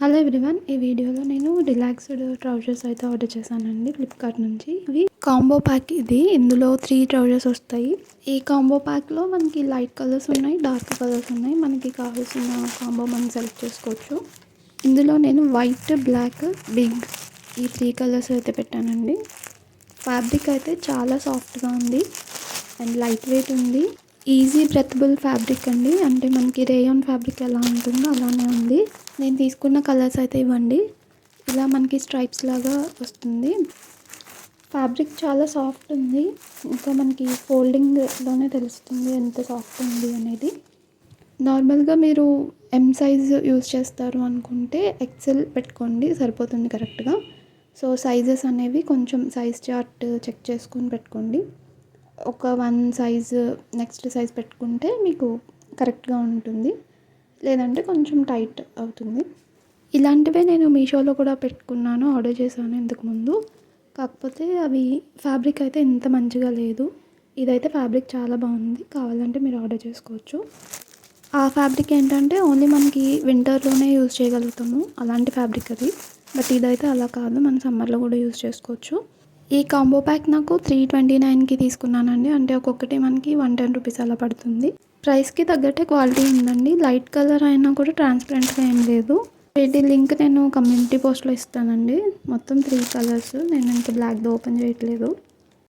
Hello everyone, ఈ వీడియోలో నేను రిలాక్స్డ్ ట్రౌజర్స్ అయితే ఆర్డర్ చేశానండి ఫ్లిప్కార్ట్ నుంచి. ఇవి కాంబో ప్యాక్. ఇందులో 3 ట్రౌజర్స్ వస్తాయి. ఈ కాంబో ప్యాక్లో మనకి లైట్ కలర్స్ ఉన్నాయి, డార్క్ కలర్స్ ఉన్నాయి. మనకి కావాల్సిన కాంబో మనం సెలెక్ట్ చేసుకోవచ్చు. ఇందులో నేను వైట్, బ్లాక్, బిగ్ ఈ 3 కలర్స్ అయితే పెట్టానండి. ఫ్యాబ్రిక్ అయితే చాలా సాఫ్ట్గా ఉంది అండ్ లైట్ వెయిట్ ఉంది. ఈజీ బ్రెతబుల్ ఫ్యాబ్రిక్ అండి, అంటే మనకి రేయాన్ ఫ్యాబ్రిక్ ఎలా ఉంటుందో అలానే ఉంది. నేను తీసుకున్న కలర్స్ అయితే ఇవ్వండి. ఇలా మనకి స్ట్రైప్స్ లాగా వస్తుంది. ఫ్యాబ్రిక్ చాలా సాఫ్ట్ ఉంది. ఇంకా మనకి ఫోల్డింగ్లోనే తెలుస్తుంది ఎంత సాఫ్ట్ ఉంది అనేది. నార్మల్గా మీరు ఎం సైజ్ యూజ్ చేస్తారు అనుకుంటే ఎక్సెల్ పెట్టుకోండి, సరిపోతుంది కరెక్ట్గా. సో సైజెస్ అనేవి కొంచెం సైజ్ చార్ట్ చెక్ చేసుకొని పెట్టుకోండి. ఒక 1 సైజ్ నెక్స్ట్ సైజ్ పెట్టుకుంటే మీకు కరెక్ట్గా ఉంటుంది, లేదంటే కొంచెం టైట్ అవుతుంది. ఇలాంటివే నేను మీషోలో కూడా పెట్టుకున్నాను, ఆర్డర్ చేశాను ఇంతకుముందు. కాకపోతే అవి ఫ్యాబ్రిక్ అయితే ఇంత మంచిగా లేదు. ఇదైతే ఫ్యాబ్రిక్ చాలా బాగుంది, కావాలంటే మీరు ఆర్డర్ చేసుకోవచ్చు. ఆ ఫ్యాబ్రిక్ ఏంటంటే ఓన్లీ మనకి వింటర్లోనే యూజ్ చేయగలుగుతాము, అలాంటి ఫ్యాబ్రిక్ అది. బట్ ఇదైతే అలా కాదు, మనం సమ్మర్లో కూడా యూజ్ చేసుకోవచ్చు. ఈ కాంబో ప్యాక్ నాకు 329కి తీసుకున్నానండి, అంటే ఒక్కొక్కటి మనకి 110 రూపీస్ అలా పడుతుంది. ప్రైస్కి తగ్గట్టే క్వాలిటీ ఉందండి. లైట్ కలర్ అయినా కూడా ట్రాన్స్పరెంట్గా ఏం లేదు. వీటి లింక్ నేను కమ్యూనిటీ పోస్ట్లో ఇస్తానండి. మొత్తం 3 కలర్స్, నేను ఇంకా బ్లాక్ది ఓపెన్ చేయట్లేదు.